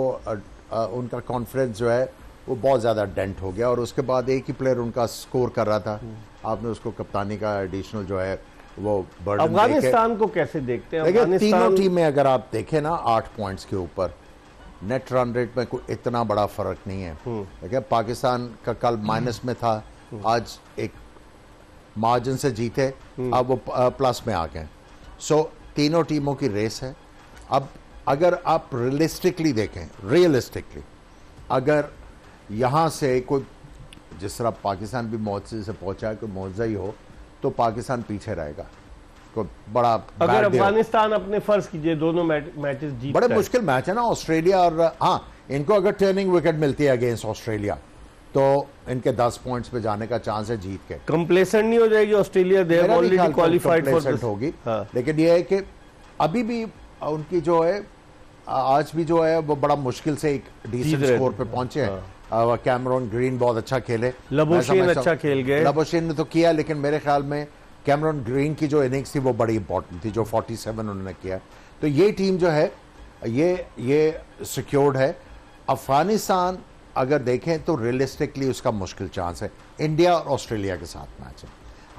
उनका कॉन्फिडेंस जो है वो बहुत ज़्यादा डेंट हो गया, और उसके बाद एक ही प्लेयर उनका स्कोर कर रहा था, आपने उसको कप्तानी का एडिशनल जो है वो बर्डन अफगानिस्तान को कैसे देखते हैं? देखिए तीनों टीम में अगर आप देखें ना 8 पॉइंट्स के ऊपर, नेट रन रेट में कोई इतना बड़ा फर्क नहीं है। देखिए पाकिस्तान का कल माइनस में था, आज एक मार्जिन से जीते, अब वो प्लस में आ गए। सो तीनों टीमों की रेस है। अब अगर आप रियलिस्टिकली अगर यहाँ से कोई, जिस तरह पाकिस्तान भी मुआवजे से पहुंचा है, कोई मुआवजा ही हो तो पाकिस्तान पीछे रहेगा। कोई बड़ा अगर अफगानिस्तान अपने फर्ज कीजिए दोनों मैचेस जीत, बड़े मुश्किल मैच है ना ऑस्ट्रेलिया और, हाँ इनको अगर टर्निंग विकेट मिलती है अगेंस्ट ऑस्ट्रेलिया तो इनके 10 पॉइंट्स पे जाने का चांस है जीत के। कंप्लेसेंट नहीं हो जाएगी Australia? They have already qualified for this होगी। लेकिन ये है कि अभी भी उनकी जो है आज भी जो है वो बड़ा मुश्किल से एक डिसेंट स्कोर पे पहुंचे हैं। कैमरॉन ग्रीन बहुत अच्छा खेले, लबुशेन अच्छा खेल गए, लबुशेन ने तो किया, लेकिन मेरे ख्याल में कैमरॉन ग्रीन की जो इनिंग्स थी वो बड़ी इंपॉर्टेंट थी, जो 47 उन्होंने किया। तो ये टीम जो है ये सिक्योर्ड है। अफगानिस्तान अगर देखें तो रियलिस्टिकली उसका मुश्किल चांस है। इंडिया और ऑस्ट्रेलिया के साथ मैच है।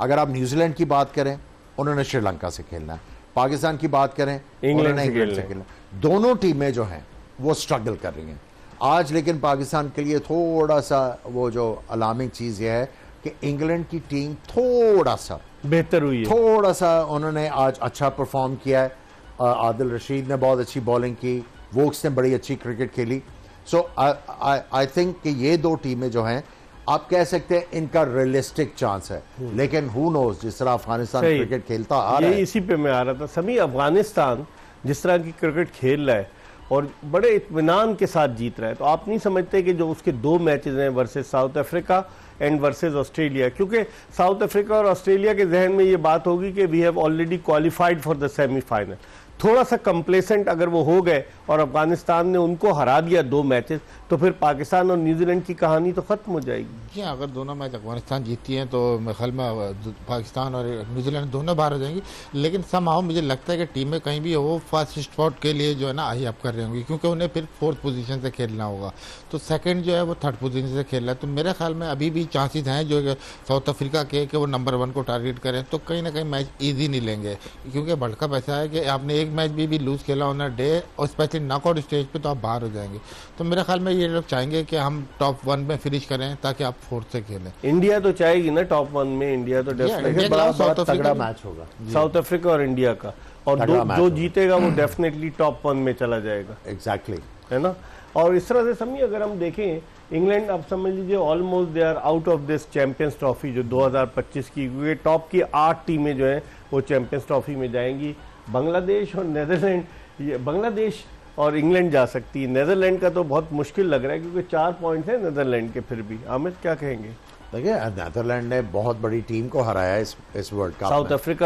अगर आप न्यूजीलैंड की बात करें उन्होंने श्रीलंका से खेलना है, पाकिस्तान की बात करें इंग्लैंड से खेलना। दोनों टीमें जो हैं वो स्ट्रगल कर रही हैं आज, लेकिन पाकिस्तान के लिए थोड़ा सा वो जो अलार्मिंग चीज़ ये है कि इंग्लैंड की टीम थोड़ा सा बेहतर हुई है, थोड़ा सा उन्होंने आज अच्छा परफॉर्म किया है। आदिल रशीद ने बहुत अच्छी बॉलिंग की, वोक्स ने बड़ी अच्छी क्रिकेट खेली। सो आई थिंक कि ये दो टीमें जो हैं आप कह सकते हैं इनका रियलिस्टिक चांस है, लेकिन हु नोज जिस तरह अफगानिस्तान क्रिकेट खेलता आ रहा है। इसी पे मैं आ रहा था समी, अफगानिस्तान जिस तरह की क्रिकेट खेल रहा है और बड़े इत्मीनान के साथ जीत रहा है, तो आप नहीं समझते कि जो उसके 2 मैचेस हैं versus South Africa and versus Australia, क्योंकि साउथ अफ्रीका और ऑस्ट्रेलिया के जहन में ये बात होगी कि we have already qualified for the semifinal, थोड़ा सा कंप्लेसेंट अगर वो हो गए और अफगानिस्तान ने उनको हरा दिया 2 मैचेस, तो फिर पाकिस्तान और न्यूजीलैंड की कहानी तो खत्म हो जाएगी। जी, अगर दोनों मैच अफगानिस्तान जीतती हैं तो मेरे ख्याल में पाकिस्तान और न्यूजीलैंड दोनों बाहर हो जाएंगी। लेकिन समहाउ मुझे लगता है कि टीमें कहीं भी वो फर्स्ट स्पॉट के लिए जो है ना आई अप कर रही होंगी, क्योंकि उन्हें फिर 4th पोजीशन से खेलना होगा, तो सेकंड जो है वो 3rd पोजीशन से खेल रहा है। तो मेरे ख्याल में अभी भी चांसेस हैं जो साउथ अफ्रीका के कि वो नंबर 1 को टारगेट करें, तो कहीं ना कहीं मैच ईजी नहीं लेंगे, क्योंकि वर्ल्ड कप ऐसा है कि आपने एक मैच भी लूज खेला होना डे और स्पेशली नॉकआउट स्टेज पे तो आप बाहर हो जाएंगे। तो मेरे ख्याल में ये लोग चाहेंगे कि हम टॉप 1 में फिनिश करें ताकि आप 4th से खेलें। इंडिया तो चाहेगी ना टॉप 1 में, इंडिया तो डेफिनेटली बड़ा तगड़ा मैच होगा साउथ अफ्रीका और इंडिया का, और जो जीतेगा वो डेफिनेटली टॉप 1 में चला जाएगा। एग्जैक्टली है ना। और इस तरह से समझिए अगर हम देखें इंग्लैंड, आप समझ लीजिए almost they are out of this champions trophy जो 2025 की, क्योंकि टॉप की 8 टीमें जो हैं वो चैंपियंस ट्रॉफी में जाएंगी। बांग्लादेश और नेदरलैंड, ये बांग्लादेश और इंग्लैंड जा सकती है। नेदरलैंड का तो बहुत मुश्किल लग रहा है क्योंकि 4 पॉइंट है नेदरलैंड के। फिर भी आमिर क्या कहेंगे? देखिए नेदरलैंड ने बहुत बड़ी टीम को हराया है इस वर्ल्ड कप,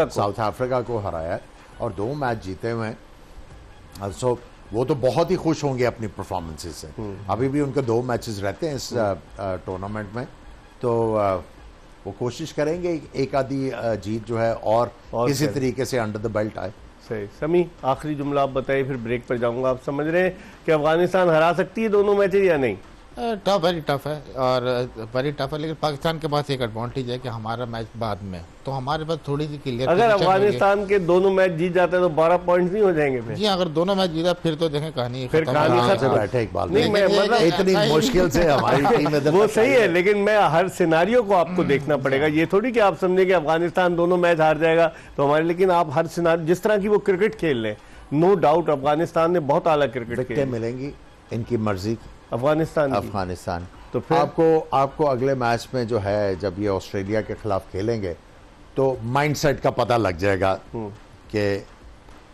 साउथ अफ्रीका को हराया है और 2 मैच जीते हुए हैं। सो वो तो बहुत ही खुश होंगे अपनी परफॉर्मेंसेस से। अभी भी उनके 2 मैचेस रहते हैं इस टूर्नामेंट में, तो वो कोशिश करेंगे एक आधी जीत जो है और किसी तरीके से अंडर द बेल्ट आए। सही। समी, आखिरी जुमला आप बताइए, फिर ब्रेक पर जाऊंगा। आप समझ रहे हैं कि अफगानिस्तान हरा सकती है दोनों मैचेज या नहीं? टफ, वेरी टफ है और वेरी टफ है, लेकिन पाकिस्तान के पास एक एडवांटेज है कि हमारा मैच बाद में, तो हमारे पास थोड़ी सी क्लियर। अगर अफगानिस्तान के दोनों मैच जीत जाते हैं तो 12 पॉइंट्स नहीं हो जाएंगे फिर? जी, अगर दोनों मैच जीता फिर तो देखें कहानी फिर कहानी से बैठे एक बार नहीं, इतनी मुश्किल से हमारी टीम वो सही है, लेकिन मैं हर सिनारियो को आपको देखना पड़ेगा। ये थोड़ी कि आप समझे कि अफगानिस्तान दोनों मैच हार जाएगा तो हमारे, लेकिन आप हर सिनारियो जिस तरह की वो क्रिकेट खेल रहे हैं, नो डाउट अफगानिस्तान ने बहुत आला क्रिकेट खेल मिलेंगी इनकी मर्जी अफगानिस्तान। तो फिर आपको अगले मैच में जो है जब ये ऑस्ट्रेलिया के खिलाफ खेलेंगे तो माइंडसेट का पता लग जाएगा कि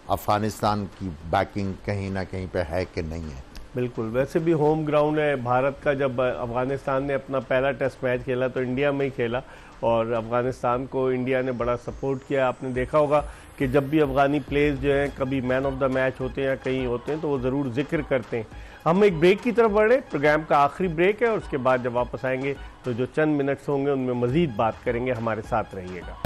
अफगानिस्तान की बैकिंग कहीं ना कहीं पे है कि नहीं है। बिल्कुल, वैसे भी होम ग्राउंड है भारत का। जब अफगानिस्तान ने अपना पहला टेस्ट मैच खेला तो इंडिया में ही खेला और अफगानिस्तान को इंडिया ने बड़ा सपोर्ट किया। आपने देखा होगा कि जब भी अफगानी प्लेयर्स जो हैं कभी मैन ऑफ द मैच होते हैं या कहीं होते हैं तो वो ज़रूर जिक्र करते हैं। हम एक ब्रेक की तरफ बढ़े, प्रोग्राम का आखिरी ब्रेक है और उसके बाद जब वापस आएंगे तो जो चंद मिनट्स होंगे उनमें मज़ीद बात करेंगे। हमारे साथ रहिएगा।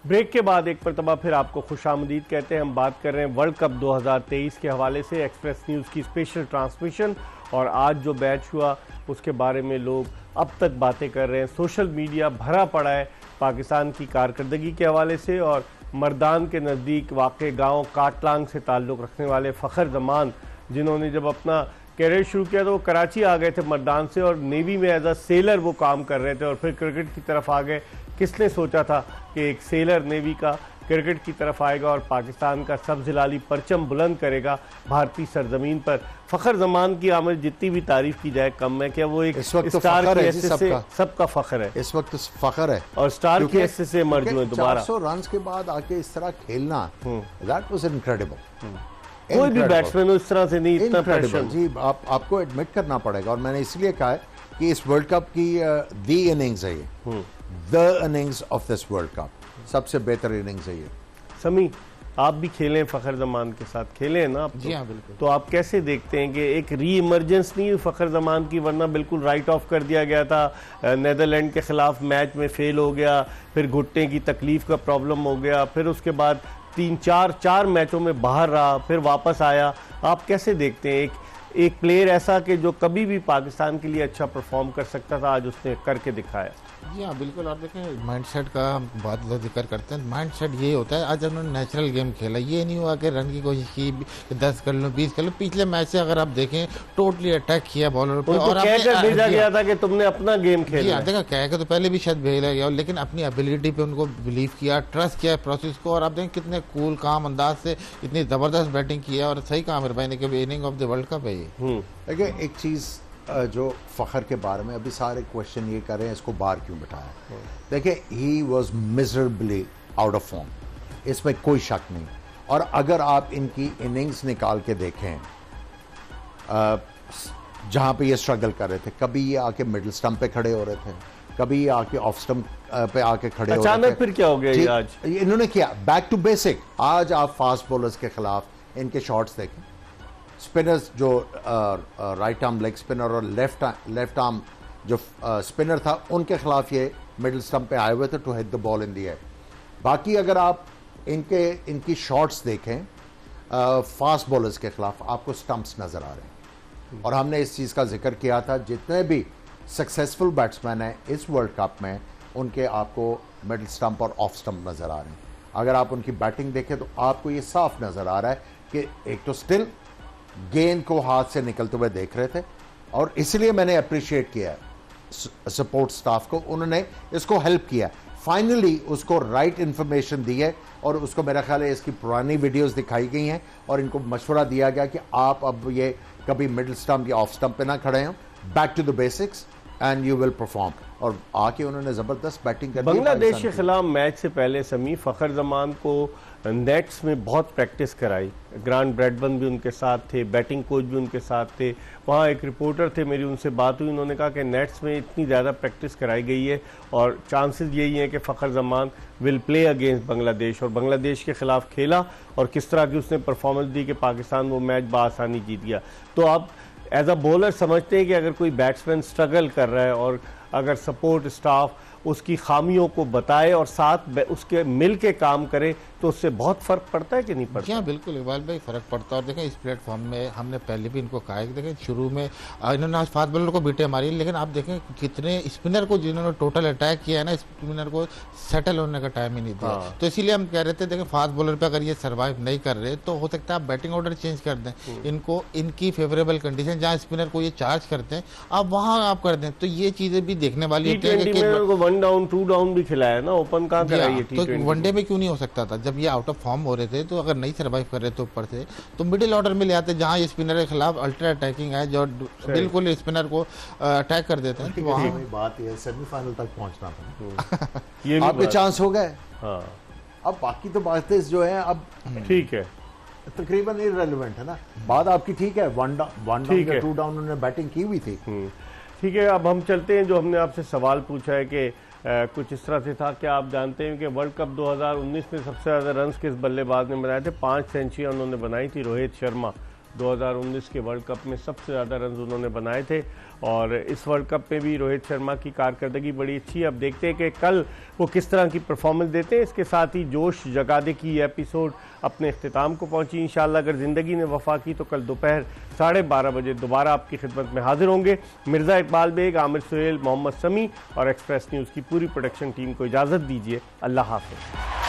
ब्रेक के बाद एक मरतबा फिर आपको खुशामदीद कहते हैं। हम बात कर रहे हैं वर्ल्ड कप 2023 के हवाले से एक्सप्रेस न्यूज़ की स्पेशल ट्रांसमिशन, और आज जो मैच हुआ उसके बारे में लोग अब तक बातें कर रहे हैं। सोशल मीडिया भरा पड़ा है पाकिस्तान की कारकर्दगी के हवाले से, और मर्दान के नज़दीक वाक़ गांव काटलांग से ताल्लुक़ रखने वाले फ़खर जमान, जिन्होंने जब अपना कैरियर शुरू किया तो वो कराची आ गए थे मर्दान से, और नेवी में एज अ सेलर वो काम कर रहे थे और फिर क्रिकेट की तरफ आ गए। किसने सोचा था कि एक सेलर नेवी का क्रिकेट की तरफ आएगा और पाकिस्तान का सब्ज़ हिलाली परचम बुलंद करेगा भारतीय सरजमीन पर। फ़खर जमान की आमद जितनी भी तारीफ की जाए कम है। क्या वो एक स्टार की हैसियत से सबका फ़ख्र है, इस वक्त फ़ख्र है, और स्टार की हैसियत से मर्जू है दोबारा 400 रन के बाद आके इस तरह खेलना, दैट वाज इनक्रेडिबल। कोई भी बैट्समैन इस तरह से नहीं, इतना प्रेशर जी आपको एडमिट करना पड़ेगा। और मैंने इसलिए कहा है कि इस वर्ल्ड कप की दी इनिंग्स है ये, the innings of this world cup, सबसे बेहतर इनिंग्स है ये। समी, आप भी खेले हैं फ़खर जमान के साथ, खेले हैं ना आप? जी हाँ बिल्कुल। तो आप कैसे देखते हैं कि एक री इमरजेंस नहीं हुई फ़खर जमान की, वरना बिल्कुल राइट ऑफ कर दिया गया था। नेदरलैंड के ख़िलाफ़ मैच में फेल हो गया, फिर घुटने की तकलीफ़ का प्रॉब्लम हो गया, फिर उसके बाद 3-4 मैचों में बाहर रहा, फिर वापस आया। आप कैसे देखते हैं एक प्लेयर ऐसा कि जो कभी भी पाकिस्तान के लिए अच्छा परफॉर्म कर सकता था, आज उसने करके दिखाया? जी हाँ बिल्कुल। और देखें माइंडसेट का हम बहुत ज़्यादा जिक्र करते हैं, माइंडसेट ये होता है आज उन्होंने नेचुरल गेम खेला, ये नहीं हुआ कि रन की कोशिश की 10 कर लो 20 कर लो। पिछले मैच से अगर आप देखें टोटली अटैक किया बॉलर पे, और भेजा गया था कि तुमने अपना गेम खेला। देखा कह के तो पहले भी शायद भेजा गया, लेकिन अपनी एबिलिटी पे उनको बिलीव किया, ट्रस्ट किया प्रोसेस को, और आप देखें कितने कूल काम अंदाज से इतनी ज़बरदस्त बैटिंग की है। और सही कहा आमिर भाई ने कि inning of the world cup है ये। देखिए एक चीज़ जो फ़खर के बारे में अभी सारे क्वेश्चन ये कर रहे हैं इसको बाहर क्यों बिठाया। देखिए he was miserably out of form, इसमें कोई शक नहीं। और अगर आप इनकी इनिंग्स निकाल के देखें जहाँ पे ये स्ट्रगल कर रहे थे, कभी ये आके मिडिल स्टंप पे खड़े हो रहे थे, कभी ये आके ऑफ स्टंप पे आके खड़े हो रहे थे। अचानक फिर क्या हो गया ये आज? इन्होंने किया बैक टू बेसिक। आज आप फास्ट बॉलर्स के खिलाफ इनके शॉट्स देखें, स्पिनर्स जो राइट आर्म लेग स्पिनर और लेफ्ट आर्म जो स्पिनर था उनके खिलाफ ये मिडिल स्टंप पे आए हुए थे to hit the ball in the air. बाकी अगर आप इनकी शॉट्स देखें फास्ट बॉलर्स के खिलाफ आपको स्टंप्स नज़र आ रहे हैं। और हमने इस चीज़ का जिक्र किया था जितने भी सक्सेसफुल बैट्समैन हैं इस वर्ल्ड कप में उनके आपको मिडिल स्टंप और ऑफ स्टंप नज़र आ रहे हैं। अगर आप उनकी बैटिंग देखें तो आपको ये साफ नज़र आ रहा है कि एक तो स्टिल गेंद को हाथ से निकलते हुए देख रहे थे, और इसलिए मैंने अप्रिशिएट किया सपोर्ट स्टाफ को, उन्होंने इसको हेल्प किया। फाइनली उसको राइट इन्फॉर्मेशन दी है, और उसको मेरा ख्याल है इसकी पुरानी वीडियोस दिखाई गई हैं और इनको मशवरा दिया गया कि आप अब ये कभी मिडिल स्टंप या ऑफ स्टंप पे ना खड़े हों, back to the basics and you will perform. और आके उन्होंने ज़बरदस्त बैटिंग कर दी। बांग्लादेश के खिलाफ मैच से पहले समी फ़खर जमान को नेट्स में बहुत प्रैक्टिस कराई। ग्रांट ब्रैडबर्न भी उनके साथ थे, बैटिंग कोच भी उनके साथ थे। वहाँ एक रिपोर्टर थे, मेरी उनसे बात हुई, उन्होंने कहा कि नेट्स में इतनी ज़्यादा प्रैक्टिस कराई गई है और चांसेस यही हैं कि Fakhar Zaman will play against Bangladesh. और बांग्लादेश के खिलाफ खेला और किस तरह की उसने परफॉर्मेंस दी कि पाकिस्तान वो मैच बआसानी जीत गया। तो आप एज अ बॉलर समझते हैं कि अगर कोई बैट्समैन स्ट्रगल कर रहा है और अगर सपोर्ट स्टाफ उसकी खामियों को बताए और साथ उसके मिल के काम करे तो उससे बहुत फ़र्क पड़ता है कि नहीं पड़ता? हाँ बिल्कुल इकबाल भाई फ़र्क पड़ता है। और देखें इस प्लेटफॉर्म में हमने पहले भी इनको कहा है कि देखें शुरू में इन्होंने आज फास्ट बॉलर को बीटे मारी, लेकिन आप देखें कितने स्पिनर को जिन्होंने टोटल अटैक किया है ना, स्पिनर को सेटल होने का टाइम ही नहीं दिया। तो इसीलिए हम कह रहे थे देखें फास्ट बॉलर पर अगर ये सर्वाइव नहीं कर रहे तो हो सकता है आप बैटिंग ऑर्डर चेंज कर दें, इनको इनकी फेवरेबल कंडीशन जहाँ स्पिनर को ये चार्ज करते हैं आप वहाँ आप कर दें, तो ये चीज़ें भी देखने वाली होती है। 1 डाउन 2 डाउन भी खिलाया ना, ओपन कहाँ कराई? तो वनडे में क्यों नहीं हो सकता था जब ये आउट ऑफ फॉर्म हो रहे थे? तो अगर नहीं सर्वाइव कर रहे तो ऊपर से तो मिडिल ऑर्डर में ले आते जहाँ ये स्पिनर के खिलाफ अल्ट्रा अटैकिंग है जो बिल्कुल स्पिनर को अटैक कर देते हैं। तो वहाँ बात ये सेमीफाइनल तक पहुँचना था, आपके चांस हो गए। अब बाकी तो बातें जो है अब ठीक है तकरीबन इररिलेवेंट है ना। बात आपकी ठीक है, 1 डाउन 2 डाउन उन्होंने बैटिंग की हुई थी। ठीक है, अब हम चलते हैं जो हमने आपसे सवाल पूछा है कि कुछ इस तरह से था कि आप जानते हैं कि वर्ल्ड कप 2019 में सबसे ज़्यादा रन्स किस बल्लेबाज ने बनाए थे? 5 सेंचुरियाँ उन्होंने बनाई थी। रोहित शर्मा 2019 के वर्ल्ड कप में सबसे ज़्यादा रन्स उन्होंने बनाए थे और इस वर्ल्ड कप में भी रोहित शर्मा की कारकर्दगी बड़ी अच्छी है। अब देखते हैं कि कल वो किस तरह की परफॉर्मेंस देते हैं। इसके साथ ही जोश जगा दे की एपिसोड अपने इख्तिताम को पहुंची। इंशाल्लाह अगर ज़िंदगी ने वफा की तो कल दोपहर 12:30 बजे दोबारा आपकी खिदमत में हाजिर होंगे। मिर्ज़ा इकबाल बेग, आमिर सुहेल, मोहम्मद समी और एक्सप्रेस न्यूज़ की पूरी प्रोडक्शन टीम को इजाज़त दीजिए। अल्लाह हाफ़िज़।